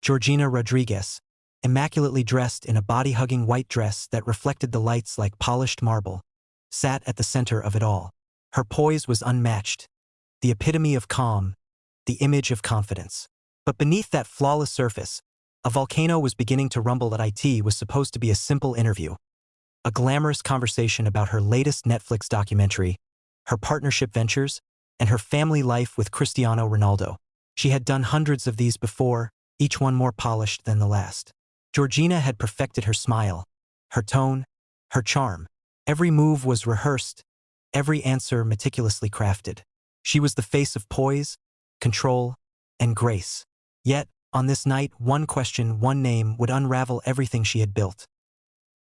Georgina Rodriguez, immaculately dressed in a body-hugging white dress that reflected the lights like polished marble, sat at the center of it all. Her poise was unmatched, the epitome of calm, the image of confidence. But beneath that flawless surface, a volcano was beginning to rumble. That it was supposed to be a simple interview, a glamorous conversation about her latest Netflix documentary, her partnership ventures, and her family life with Cristiano Ronaldo. She had done hundreds of these before, each one more polished than the last. Georgina had perfected her smile, her tone, her charm. Every move was rehearsed, every answer meticulously crafted. She was the face of poise, control, and grace. Yet, on this night, one question, one name would unravel everything she had built.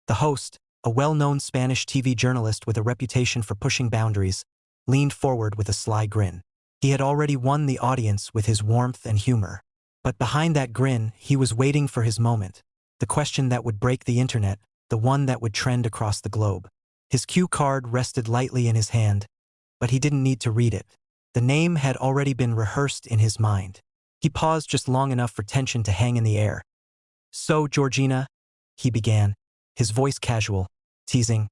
The host, a well-known Spanish TV journalist with a reputation for pushing boundaries, leaned forward with a sly grin. He had already won the audience with his warmth and humor. But behind that grin, he was waiting for his moment. The question that would break the internet, the one that would trend across the globe. His cue card rested lightly in his hand, but he didn't need to read it. The name had already been rehearsed in his mind. He paused just long enough for tension to hang in the air. "So, Georgina," he began, his voice casual, teasing,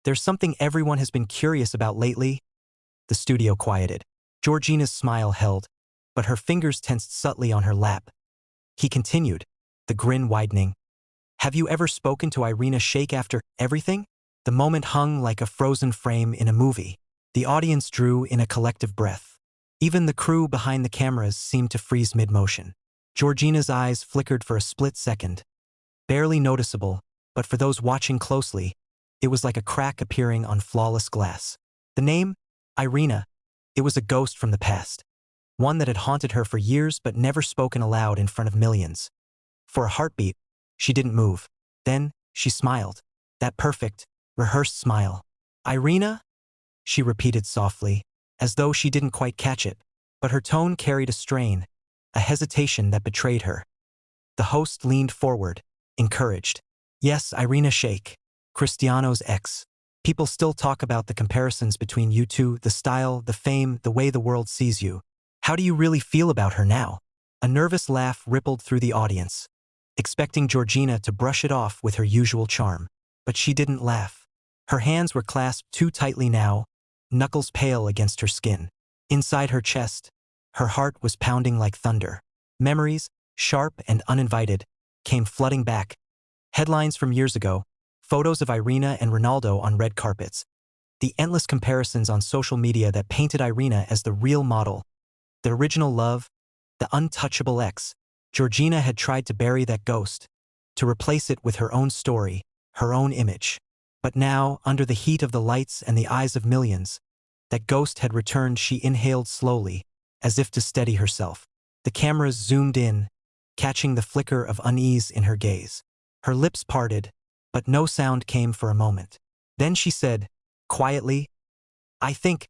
"there's something everyone has been curious about lately." The studio quieted. Georgina's smile held, but her fingers tensed subtly on her lap. He continued, the grin widening. "Have you ever spoken to Irina Shayk after everything?" The moment hung like a frozen frame in a movie. The audience drew in a collective breath. Even the crew behind the cameras seemed to freeze mid-motion. Georgina's eyes flickered for a split second. Barely noticeable, but for those watching closely, it was like a crack appearing on flawless glass. The name? Irina. It was a ghost from the past. One that had haunted her for years but never spoken aloud in front of millions. For a heartbeat, she didn't move. Then, she smiled. That perfect, rehearsed smile. "Irina?" she repeated softly, as though she didn't quite catch it. But her tone carried a strain, a hesitation that betrayed her. The host leaned forward, encouraged. "Yes, Irina Shayk, Cristiano's ex. People still talk about the comparisons between you two, the style, the fame, the way the world sees you. How do you really feel about her now?" A nervous laugh rippled through the audience, expecting Georgina to brush it off with her usual charm. But she didn't laugh. Her hands were clasped too tightly now, knuckles pale against her skin. Inside her chest, her heart was pounding like thunder. Memories, sharp and uninvited, came flooding back. Headlines from years ago, photos of Irina and Ronaldo on red carpets. The endless comparisons on social media that painted Irina as the real model, the original love, the untouchable ex. Georgina had tried to bury that ghost, to replace it with her own story, her own image. But now, under the heat of the lights and the eyes of millions, that ghost had returned. She inhaled slowly, as if to steady herself. The cameras zoomed in, catching the flicker of unease in her gaze. Her lips parted, but no sound came for a moment. Then she said, quietly, I think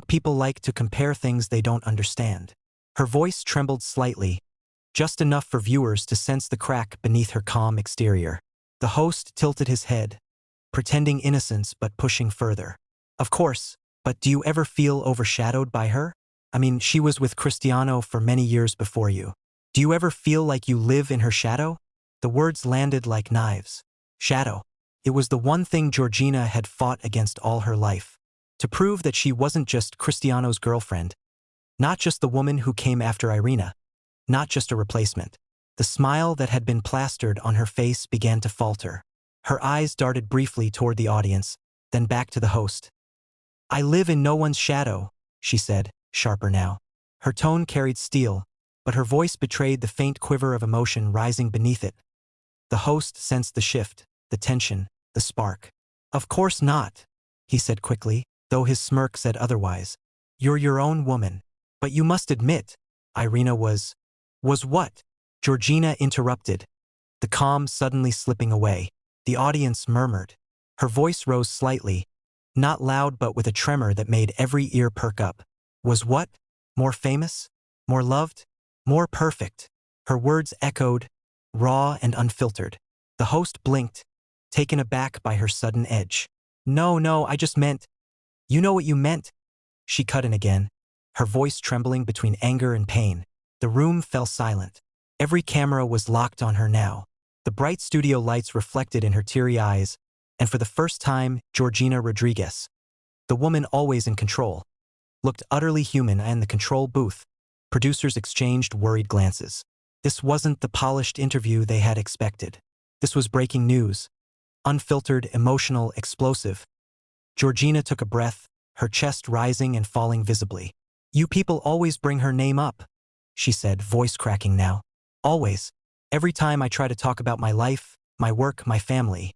people like to compare things they don't understand." Her voice trembled slightly, just enough for viewers to sense the crack beneath her calm exterior. The host tilted his head, pretending innocence but pushing further. "Of course, but do you ever feel overshadowed by her? I mean, she was with Cristiano for many years before you. Do you ever feel like you live in her shadow?" The words landed like knives. Shadow. It was the one thing Georgina had fought against all her life. To prove that she wasn't just Cristiano's girlfriend, not just the woman who came after Irina, not just a replacement. The smile that had been plastered on her face began to falter. Her eyes darted briefly toward the audience, then back to the host. "I live in no one's shadow," she said, sharper now. Her tone carried steel, but her voice betrayed the faint quiver of emotion rising beneath it. The host sensed the shift, the tension, the spark. "Of course not," he said quickly, though his smirk said otherwise. "You're your own woman. But you must admit, Irina was what?" Georgina interrupted, the calm suddenly slipping away. The audience murmured. Her voice rose slightly, not loud but with a tremor that made every ear perk up. "Was what? More famous? More loved? More perfect?" Her words echoed, raw and unfiltered. The host blinked, taken aback by her sudden edge. No, I just meant—" "You know what you meant," she cut in again, her voice trembling between anger and pain. The room fell silent. Every camera was locked on her now. The bright studio lights reflected in her teary eyes, and for the first time, Georgina Rodriguez, the woman always in control, looked utterly human. In the control booth, producers exchanged worried glances. This wasn't the polished interview they had expected. This was breaking news. Unfiltered, emotional, explosive. Georgina took a breath, her chest rising and falling visibly. "You people always bring her name up," she said, voice cracking now. "Always. Every time I try to talk about my life, my work, my family,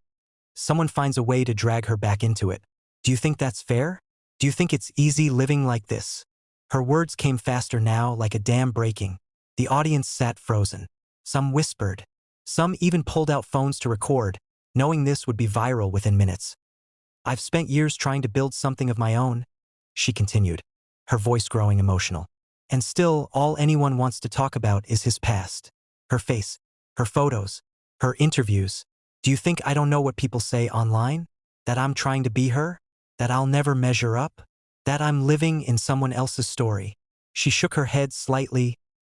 someone finds a way to drag her back into it. Do you think that's fair? Do you think it's easy living like this?" Her words came faster now, like a dam breaking. The audience sat frozen. Some whispered. Some even pulled out phones to record, knowing this would be viral within minutes. "I've spent years trying to build something of my own," she continued, her voice growing emotional. "And still, all anyone wants to talk about is his past. Her face, her photos, her interviews. Do you think I don't know what people say online? That I'm trying to be her? That I'll never measure up? That I'm living in someone else's story?" She shook her head slightly,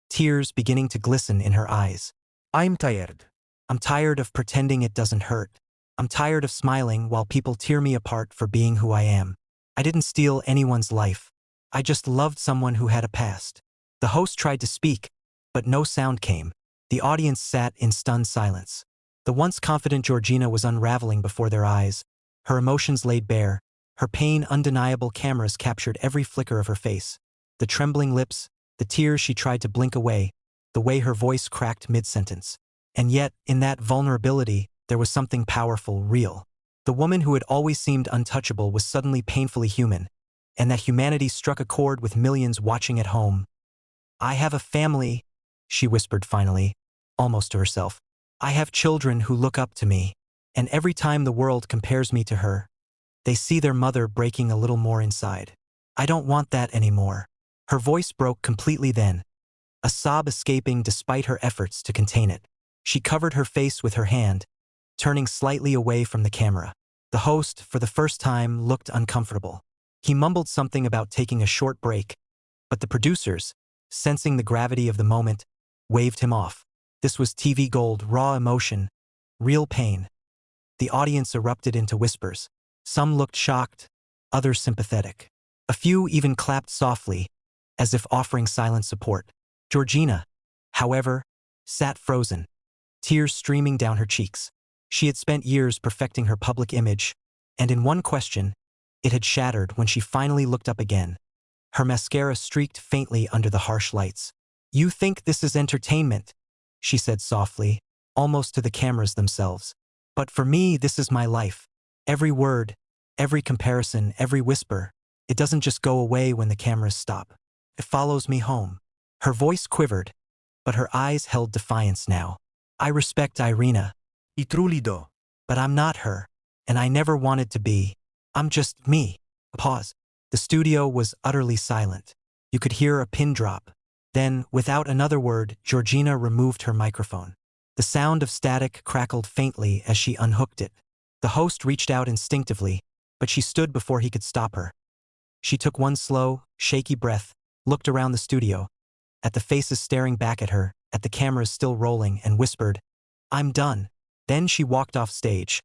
tears beginning to glisten in her eyes. I'm tired. "I'm tired of pretending it doesn't hurt. I'm tired of smiling while people tear me apart for being who I am. I didn't steal anyone's life. I just loved someone who had a past." The host tried to speak, but no sound came. The audience sat in stunned silence. The once confident Georgina was unraveling before their eyes, her emotions laid bare, her pain undeniable. Cameras captured every flicker of her face. The trembling lips, the tears she tried to blink away, the way her voice cracked mid-sentence. And yet, in that vulnerability, there was something powerful, real. The woman who had always seemed untouchable was suddenly painfully human, and that humanity struck a chord with millions watching at home. "I have a family," she whispered finally, almost to herself. "I have children who look up to me, and every time the world compares me to her, they see their mother breaking a little more inside. I don't want that anymore." Her voice broke completely then, a sob escaping despite her efforts to contain it. She covered her face with her hand, turning slightly away from the camera. The host, for the first time, looked uncomfortable. He mumbled something about taking a short break, but the producers, sensing the gravity of the moment, waved him off. This was TV gold, raw emotion, real pain. The audience erupted into whispers. Some looked shocked, others sympathetic. A few even clapped softly, as if offering silent support. Georgina, however, sat frozen, tears streaming down her cheeks. She had spent years perfecting her public image, and in one question, it had shattered when she finally looked up again. Her mascara streaked faintly under the harsh lights. "You think this is entertainment," she said softly, almost to the cameras themselves. "But for me, this is my life. Every word, every comparison, every whisper, it doesn't just go away when the cameras stop. It follows me home." Her voice quivered, but her eyes held defiance now. "I respect Irina. I truly do. But I'm not her, and I never wanted to be. I'm just me." A pause. The studio was utterly silent. You could hear a pin drop. Then, without another word, Georgina removed her microphone. The sound of static crackled faintly as she unhooked it. The host reached out instinctively, but she stood before he could stop her. She took one slow, shaky breath, looked around the studio, at the faces staring back at her, at the cameras still rolling, and whispered, "I'm done." Then she walked off stage.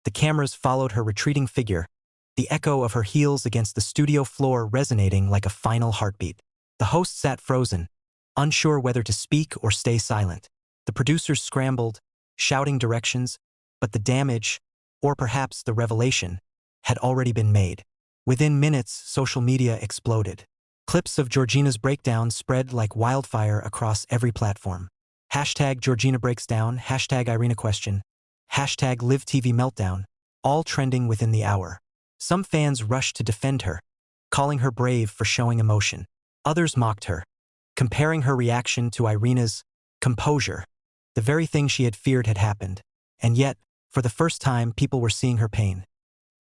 The cameras followed her retreating figure, the echo of her heels against the studio floor resonating like a final heartbeat. The host sat frozen, unsure whether to speak or stay silent. The producers scrambled, shouting directions, but the damage, or perhaps the revelation, had already been made. Within minutes, social media exploded. Clips of Georgina's breakdown spread like wildfire across every platform. Hashtag Georgina breaks down, hashtag Irina question, hashtag Live TV meltdown, all trending within the hour. Some fans rushed to defend her, calling her brave for showing emotion. Others mocked her, comparing her reaction to Irina's composure. The very thing she had feared had happened. And yet, for the first time, people were seeing her pain.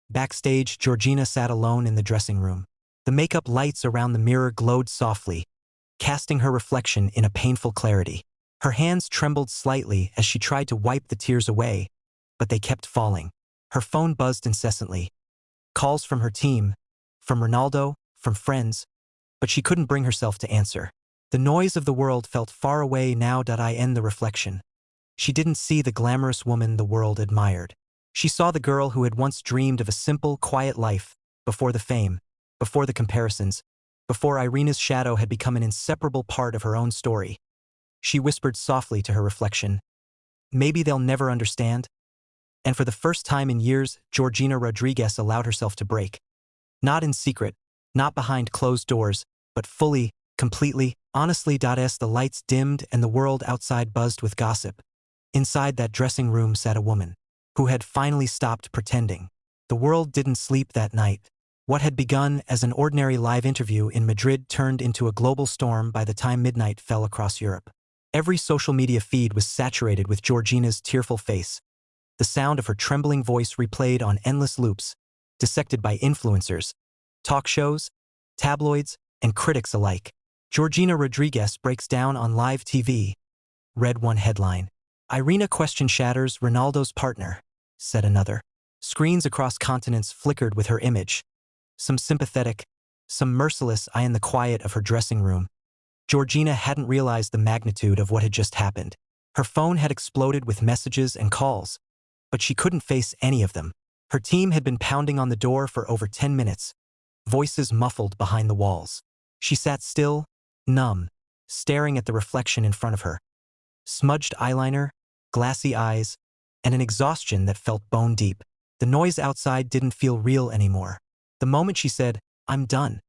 Backstage, Georgina sat alone in the dressing room. The makeup lights around the mirror glowed softly, casting her reflection in a painful clarity. Her hands trembled slightly as she tried to wipe the tears away, but they kept falling. Her phone buzzed incessantly. Calls from her team, from Ronaldo, from friends, but she couldn't bring herself to answer. The noise of the world felt far away now. I end the reflection. She didn't see the glamorous woman the world admired. She saw the girl who had once dreamed of a simple, quiet life, before the fame, before the comparisons, before Irina's shadow had become an inseparable part of her own story. She whispered softly to her reflection, "Maybe they'll never understand." And for the first time in years, Georgina Rodriguez allowed herself to break. Not in secret, not behind closed doors, but fully, completely, honestly. As the lights dimmed and the world outside buzzed with gossip, inside that dressing room sat a woman who had finally stopped pretending. The world didn't sleep that night. What had begun as an ordinary live interview in Madrid turned into a global storm by the time midnight fell across Europe. Every social media feed was saturated with Georgina's tearful face, the sound of her trembling voice replayed on endless loops, dissected by influencers, talk shows, tabloids, and critics alike. Georgina Rodriguez breaks down on live TV, read one headline. Irina question shatters Ronaldo's partner, said another. Screens across continents flickered with her image. Some sympathetic, some merciless. In the quiet of her dressing room, Georgina hadn't realized the magnitude of what had just happened. Her phone had exploded with messages and calls, but she couldn't face any of them. Her team had been pounding on the door for over 10 minutes, voices muffled behind the walls. She sat still, numb, staring at the reflection in front of her. Smudged eyeliner, glassy eyes, and an exhaustion that felt bone deep. The noise outside didn't feel real anymore. The moment she said, "I'm done,"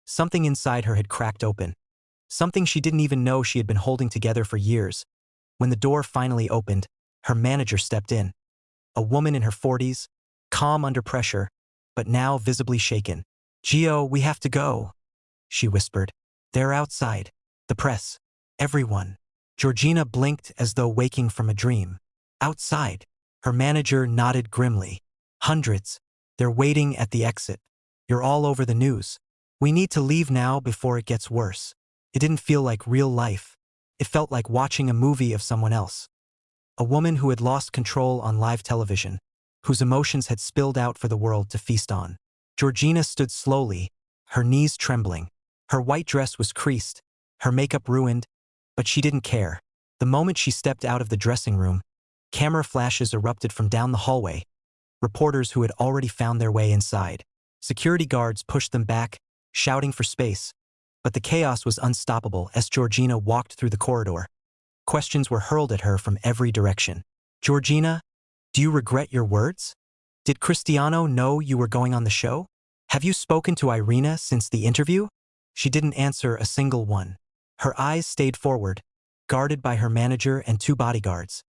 something inside her had cracked open. Something she didn't even know she had been holding together for years. When the door finally opened, her manager stepped in. A woman in her 40s, calm under pressure, but now visibly shaken. "Gio, we have to go," she whispered. "They're outside. The press. Everyone." Georgina blinked as though waking from a dream. "Outside." Her manager nodded grimly. "Hundreds. They're waiting at the exit. You're all over the news. We need to leave now before it gets worse." It didn't feel like real life. It felt like watching a movie of someone else. A woman who had lost control on live television, whose emotions had spilled out for the world to feast on. Georgina stood slowly, her knees trembling. Her white dress was creased, her makeup ruined, but she didn't care. The moment she stepped out of the dressing room, camera flashes erupted from down the hallway, reporters who had already found their way inside. Security guards pushed them back, shouting for space. But the chaos was unstoppable as Georgina walked through the corridor. Questions were hurled at her from every direction. "Georgina, do you regret your words? Did Cristiano know you were going on the show? Have you spoken to Irina since the interview?" She didn't answer a single one. Her eyes stayed forward, guarded by her manager and 2 bodyguards.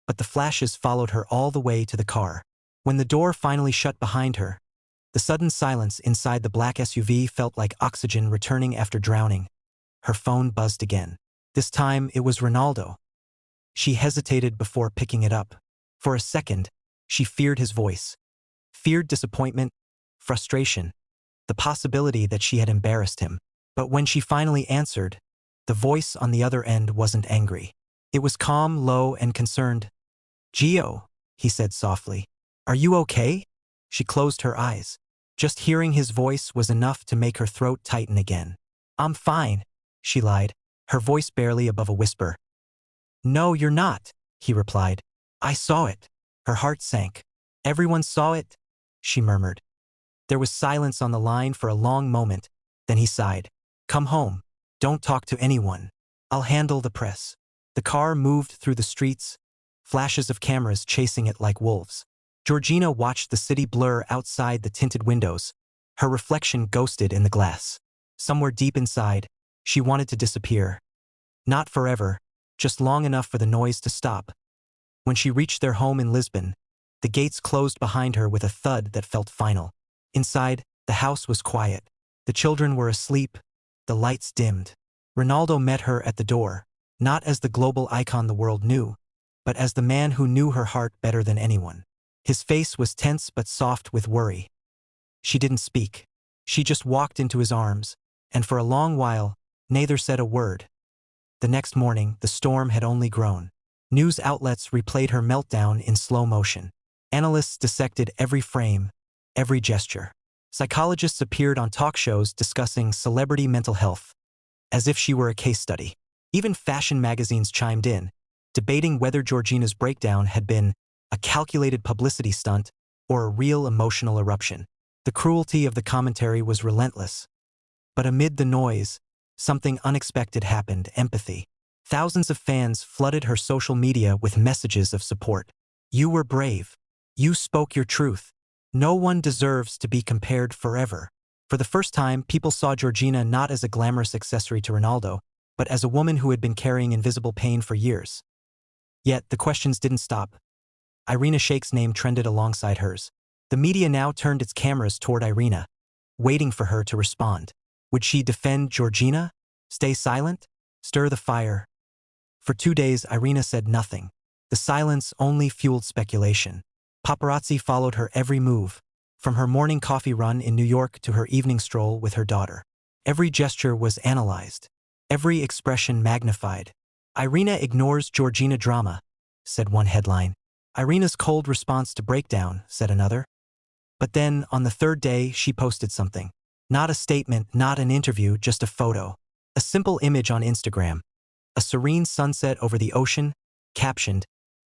But the flashes followed her all the way to the car. When the door finally shut behind her, the sudden silence inside the black SUV felt like oxygen returning after drowning. Her phone buzzed again. This time it was Ronaldo. She hesitated before picking it up. For a second, she feared his voice. Feared disappointment, frustration, the possibility that she had embarrassed him. But when she finally answered, the voice on the other end wasn't angry. It was calm, low, and concerned. "Gio," he said softly. "Are you okay?" She closed her eyes. Just hearing his voice was enough to make her throat tighten again. "I'm fine," she lied, her voice barely above a whisper. "No, you're not," he replied. "I saw it." Her heart sank. "Everyone saw it?" she murmured. There was silence on the line for a long moment, then he sighed. "Come home. Don't talk to anyone. I'll handle the press." The car moved through the streets, flashes of cameras chasing it like wolves. Georgina watched the city blur outside the tinted windows, her reflection ghosted in the glass. Somewhere deep inside, she wanted to disappear. Not forever, just long enough for the noise to stop. When she reached their home in Lisbon, the gates closed behind her with a thud that felt final. Inside, the house was quiet. The children were asleep, the lights dimmed. Ronaldo met her at the door, not as the global icon the world knew, but as the man who knew her heart better than anyone. His face was tense but soft with worry. She didn't speak. She just walked into his arms, and for a long while, neither said a word. The next morning, the storm had only grown. News outlets replayed her meltdown in slow motion. Analysts dissected every frame, every gesture. Psychologists appeared on talk shows discussing celebrity mental health. as if she were a case study. Even fashion magazines chimed in, debating whether Georgina's breakdown had been a calculated publicity stunt or a real emotional eruption. The cruelty of the commentary was relentless. But amid the noise, something unexpected happened: empathy. Thousands of fans flooded her social media with messages of support. You were brave. You spoke your truth. No one deserves to be compared forever. For the first time, people saw Georgina not as a glamorous accessory to Ronaldo, but as a woman who had been carrying invisible pain for years. Yet, the questions didn't stop. Irina Shaykh's name trended alongside hers. The media now turned its cameras toward Irina, waiting for her to respond. Would she defend Georgina? Stay silent? Stir the fire? For 2 days, Irina said nothing. The silence only fueled speculation. Paparazzi followed her every move, from her morning coffee run in New York to her evening stroll with her daughter. Every gesture was analyzed, every expression magnified. Irina ignores Georgina drama, said one headline. Irina's cold response to breakdown, said another. But then, on the 3rd day, she posted something. Not a statement, not an interview, just a photo. A simple image on Instagram. A serene sunset over the ocean, captioned,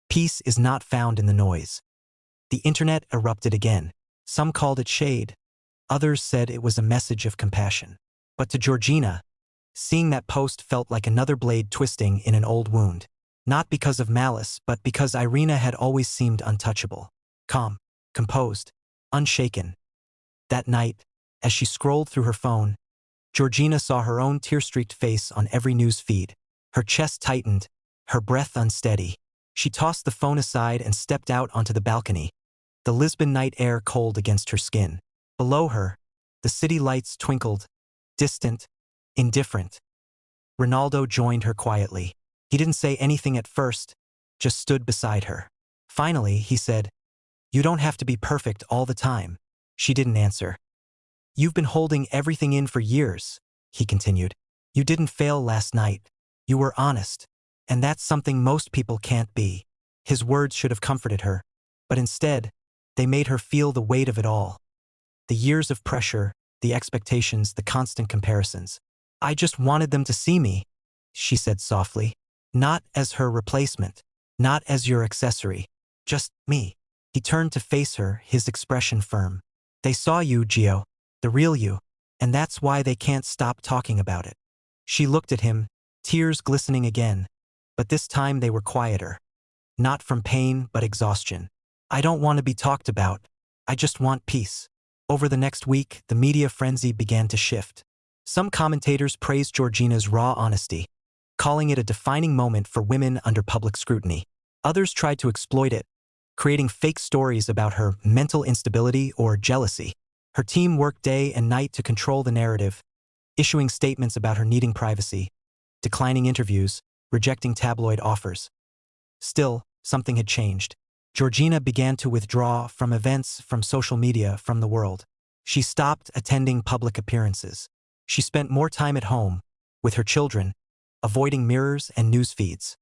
"Peace is not found in the noise." The internet erupted again. Some called it shade. Others said it was a message of compassion. But to Georgina, seeing that post felt like another blade twisting in an old wound. Not because of malice, but because Irina had always seemed untouchable. Calm, composed, unshaken. That night, as she scrolled through her phone, Georgina saw her own tear-streaked face on every news feed. Her chest tightened, her breath unsteady. She tossed the phone aside and stepped out onto the balcony, the Lisbon night air cold against her skin. Below her, the city lights twinkled, distant, indifferent. Ronaldo joined her quietly. He didn't say anything at first, just stood beside her. Finally, he said, "You don't have to be perfect all the time." She didn't answer. "You've been holding everything in for years," he continued. "You didn't fail last night. You were honest. And that's something most people can't be." His words should have comforted her, but instead, they made her feel the weight of it all. The years of pressure, the expectations, the constant comparisons. "I just wanted them to see me," she said softly. "Not as her replacement, not as your accessory, just me." He turned to face her, his expression firm. "They saw you, Gio, the real you, and that's why they can't stop talking about it." She looked at him, tears glistening again, but this time they were quieter. Not from pain, but exhaustion. "I don't want to be talked about. I just want peace." Over the next week, the media frenzy began to shift. Some commentators praised Georgina's raw honesty, calling it a defining moment for women under public scrutiny. Others tried to exploit it, creating fake stories about her mental instability or jealousy. Her team worked day and night to control the narrative, issuing statements about her needing privacy, declining interviews, rejecting tabloid offers. Still, something had changed. Georgina began to withdraw from events, from social media, from the world. She stopped attending public appearances. She spent more time at home, with her children, avoiding mirrors and news feeds.